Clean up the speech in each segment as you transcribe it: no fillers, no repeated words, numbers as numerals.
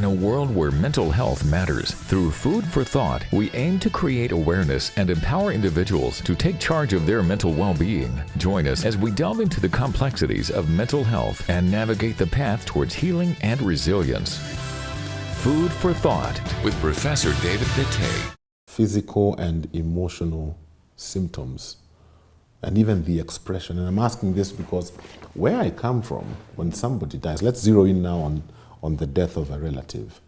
In a world where mental health matters, through Food for Thought, we aim to create awareness and empower individuals to take charge of their mental well-being. Join us as we delve into the complexities of mental health and navigate the path towards healing and resilience. Food for Thought with Professor David Bitte. Physical and emotional symptoms, and even the expression. And I'm asking this because where I come from, when somebody dies, let's zero in now on the death of a relative.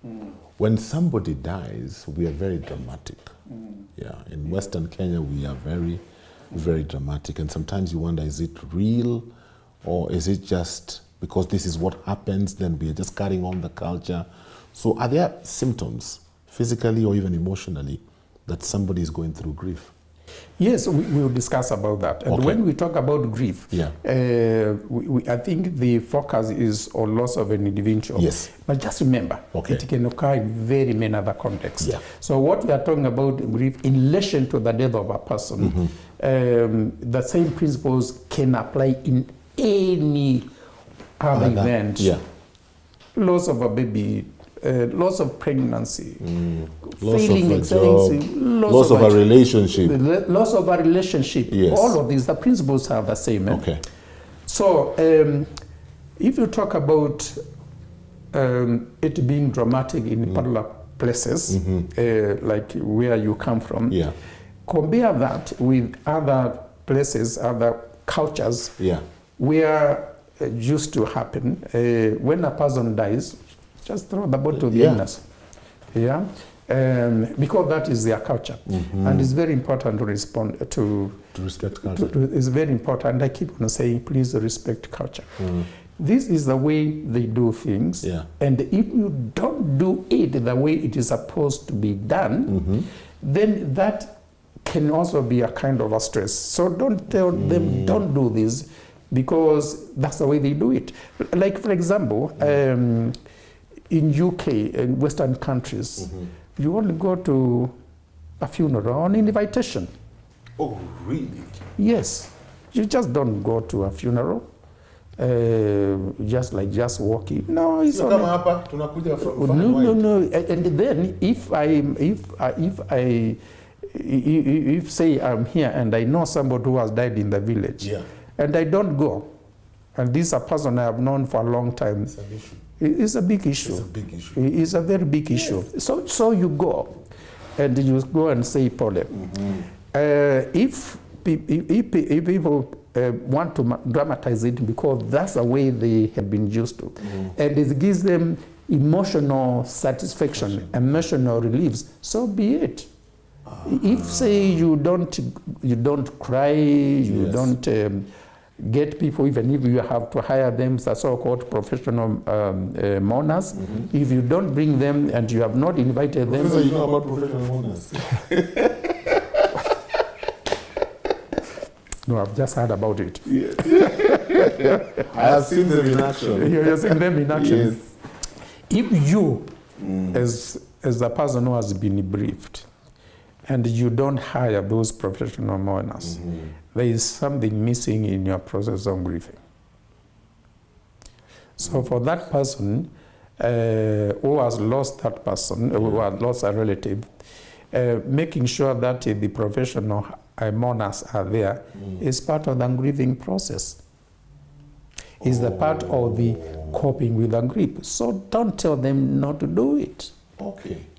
When somebody dies, we are very dramatic. Yeah, in Western Kenya, we are very, very dramatic. And sometimes you wonder, is it real? Or is it just because this is what happens, then we are just carrying on the culture? So are there symptoms, physically or even emotionally, that somebody is going through grief? Yes, we will discuss about that. And when we talk about grief, I think the focus is on loss of an individual. Yes. But just remember, it can occur in very many other contexts. Yeah. So what we are talking about grief in relation to the death of a person, the same principles can apply in any other event. Yeah. Loss of a baby, loss of pregnancy, loss failing of a job, loss of a relationship. Loss of a relationship. Yes. All of these, the principles are the same. Okay. So if you talk about it being dramatic in particular places, like where you come from, compare that with other places, other cultures, where it used to happen. When a person dies, just throw the body to the illness. Because that is their culture. And it's very important to respond to respect culture. It's very important. I keep on saying, please respect culture. This is the way they do things. And if you don't do it the way it is supposed to be done, then that can also be a kind of a stress. So don't tell them, don't do this, because that's the way they do it. Like, for example, in UK, in Western countries, you only go to a funeral on invitation. Oh, really? Yes. You just don't go to a funeral, just walking. No, it's so only... No. And then if say I'm here and I know somebody who has died in the village, and I don't go, and this is a person I have known for a long time, it's an issue. It's a big issue. It's a big issue. It's a very big issue. So you go, and you go and say, Paul, if people want to dramatize it because that's the way they have been used to, and it gives them emotional satisfaction, emotional reliefs, so be it. If say you don't cry, you don't get people, even if you have to hire them, the so-called professional mourners. If you don't bring them and you have not invited them. So you know about professional mourners? No, I've just heard about it. I have seen them in action. You have seen them in action. Yes. If you, as the person who has been briefed, and you don't hire those professional mourners, there is something missing in your process of grieving. So for that person who has lost that person, who has lost a relative, making sure that the professional mourners are there is part of the grieving process. Is the part of the coping with the grief. So don't tell them not to do it.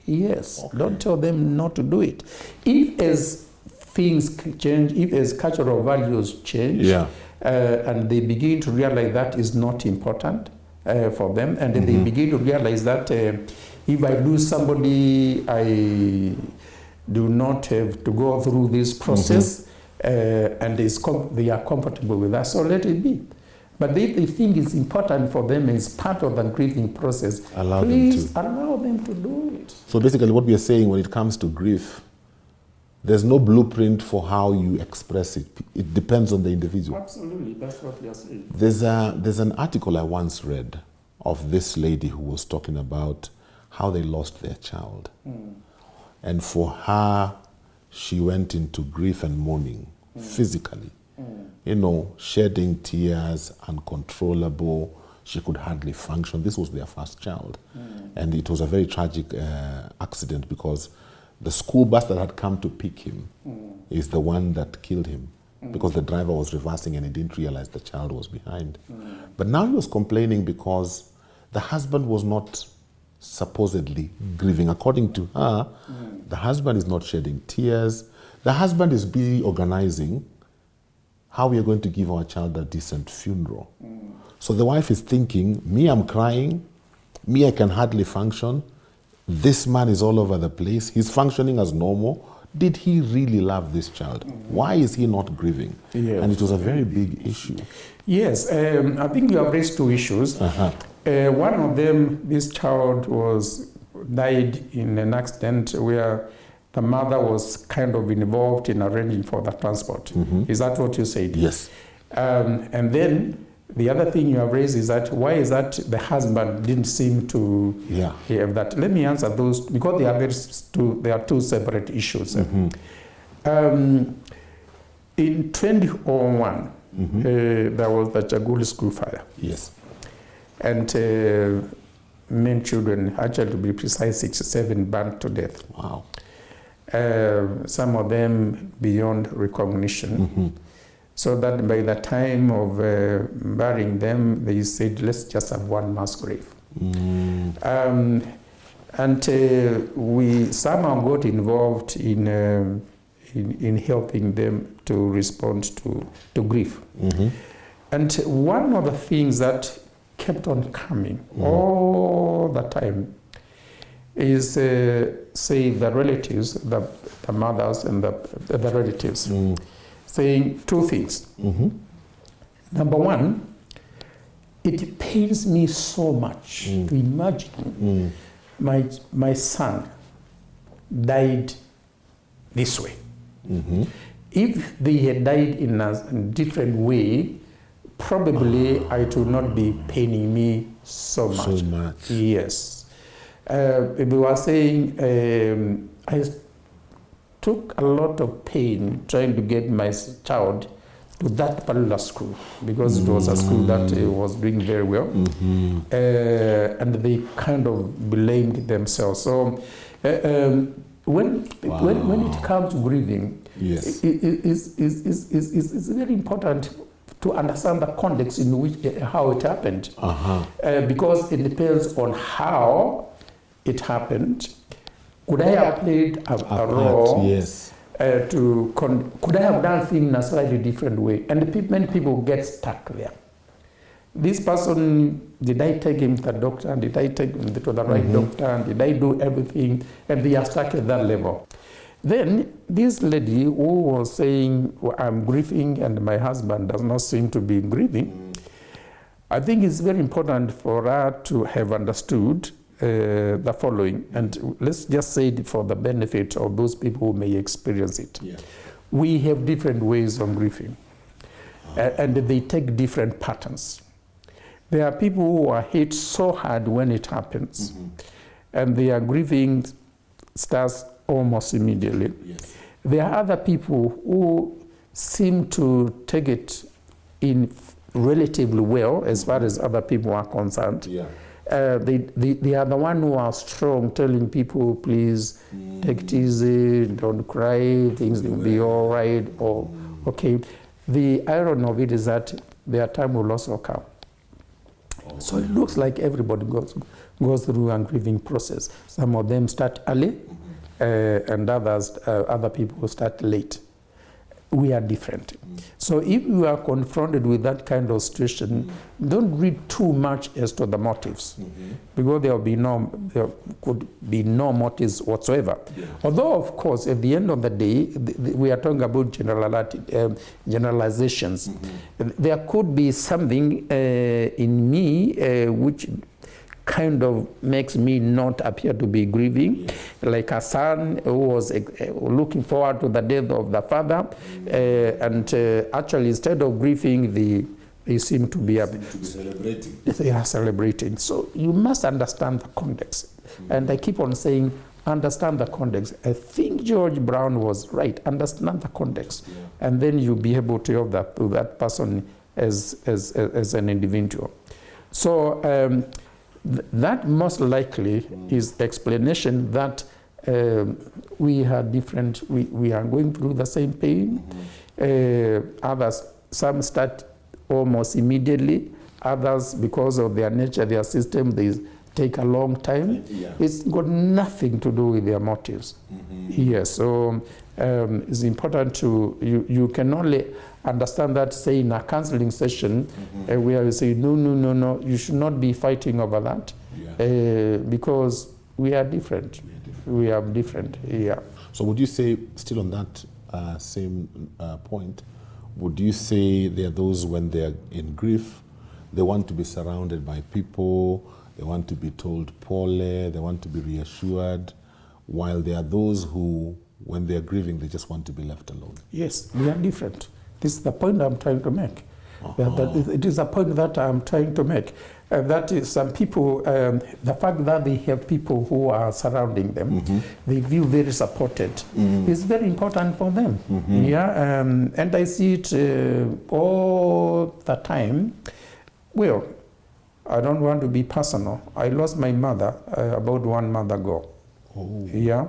Yes, don't tell them not to do it. If as things change, if as cultural values change, and they begin to realize that is not important for them, and they begin to realize that if I lose somebody, I do not have to go through this process, and they are comfortable with that, so let it be. But if they think it's important for them as part of the grieving process, please allow them to do it. So basically what we are saying when it comes to grief, there's no blueprint for how you express it. It depends on the individual. Absolutely, that's what we are saying. There's an article I once read of this lady who was talking about how they lost their child. And for her, she went into grief and mourning physically. Shedding tears, uncontrollable, She could hardly function. This was their first child. And it was a very tragic accident because the school bus that had come to pick him is the one that killed him because the driver was reversing and he didn't realize the child was behind. But now he was complaining because the husband was not supposedly grieving. According to her, the husband is not shedding tears. The husband is busy organizing how we are going to give our child a decent funeral. So the wife is thinking, me, I'm crying. Me, I can hardly function. This man is all over the place. He's functioning as normal. Did he really love this child? Why is he not grieving? Yes. And it was a very big issue. Yes, I think you have raised two issues. One of them, this child died in an accident where the mother was kind of involved in arranging for the transport. Is that what you said? Yes. And then the other thing you have raised is that why is that the husband didn't seem to have that? Let me answer those because they are two separate issues. In 2001, there was the Chaguli school fire. Yes. And many children, actually to be precise, 67 burned to death. Wow. Some of them beyond recognition. So that by the time of burying them, they said, let's just have one mass grave. And we somehow got involved in helping them to respond to grief. And one of the things that kept on coming all the time is, say, the relatives, the mothers and the relatives, saying two things. Number one, it pains me so much to imagine my son died this way. If they had died in a different way, probably it would not be paining me so much. So much. Yes. They were saying, I took a lot of pain trying to get my child to that particular school because it was a school that was doing very well. And they kind of blamed themselves. So when it comes to grieving, yes, it's very important to understand the context in which how it happened, because it depends on how it happened. Could I have played a role? Yes. Could I have done things in a slightly different way? And many people get stuck there. This person, did I take him to the doctor? Did I take him to the right doctor? Did I do everything? And they are stuck at that level. Then this lady who was saying, well, I'm grieving and my husband does not seem to be grieving, I think it's very important for her to have understood the following, and let's just say it for the benefit of those people who may experience it. Yeah. We have different ways of grieving, and they take different patterns. There are people who are hit so hard when it happens, and their grieving starts almost immediately. Yes. There are other people who seem to take it in relatively well as far as other people are concerned. Yeah. They are the one who are strong, telling people, please take it easy, don't cry, things will be all right, or okay. The irony of it is that their time will also come. So it looks like everybody goes through a grieving process. Some of them start early, and other people start late. We are different. So if you are confronted with that kind of situation, don't read too much as to the motives, because there could be no motives whatsoever. Yeah. Although, of course, at the end of the day, we are talking about generalizations. There could be something in me which kind of makes me not appear to be grieving, like a son who was looking forward to the death of the father, and actually instead of grieving, they seem to be celebrating. They are celebrating. So you must understand the context. And I keep on saying, understand the context. I think George Brown was right. Understand the context, and then you'll be able to help that person as an individual. So that most likely is explanation that we are different. We are going through the same pain. Others, some start almost immediately. Others, because of their nature, their system, they take a long time. Yeah. It's got nothing to do with their motives. Yes, so it's important to, you can only understand that, say, in a counseling session where you say, no, you should not be fighting over that because we are different. We are different, yeah. So would you say, still on that same point, would you say there are those when they're in grief, they want to be surrounded by people, they want to be told pole, they want to be reassured, while there are those who, when they're grieving, they just want to be left alone? Yes, we are different. This is the point I'm trying to make. It is a point that I'm trying to make. That is, some people, the fact that they have people who are surrounding them, they feel very supported, is very important for them. Yeah, and I see it all the time. Well, I don't want to be personal. I lost my mother about 1 month ago. Oh. Yeah,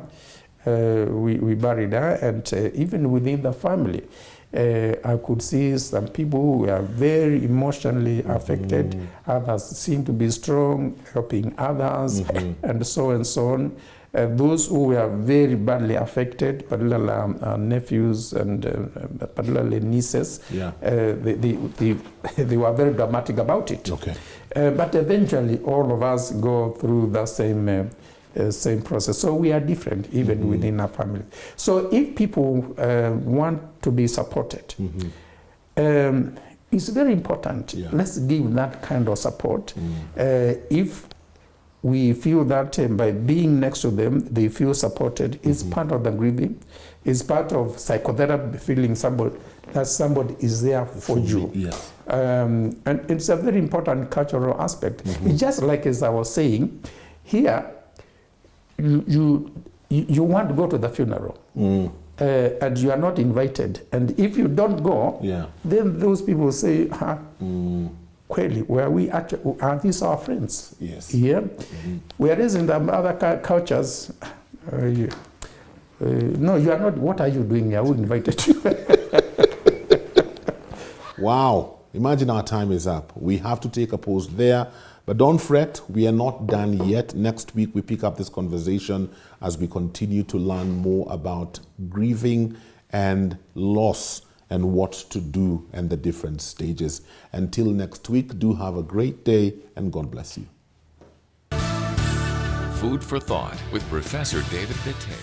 we buried her, and even within the family, I could see some people who were very emotionally affected. Others seem to be strong, helping others, and so on. Those who were very badly affected, particularly nephews and particularly nieces, they were very dramatic about it. Okay. But eventually, all of us go through the same process. So we are different, even within our family. So if people want to be supported, it's very important. Yeah. Let's give that kind of support. If we feel that by being next to them, they feel supported, it's part of the grieving. It's part of psychotherapy, feeling that somebody is there for you. Yes. And it's a very important cultural aspect. It's just like, as I was saying, here, you want to go to the funeral, and you are not invited. And if you don't go, then those people say, Kweli, were we actually, are these our friends? Yes. Yeah. Whereas in the other cultures, no, you are not. What are you doing here? Who invited you? Wow. Imagine our time is up. We have to take a pause there. But don't fret, we are not done yet. Next week, we pick up this conversation as we continue to learn more about grieving and loss and what to do and the different stages. Until next week, do have a great day and God bless you. Food for Thought with Professor David Bitte.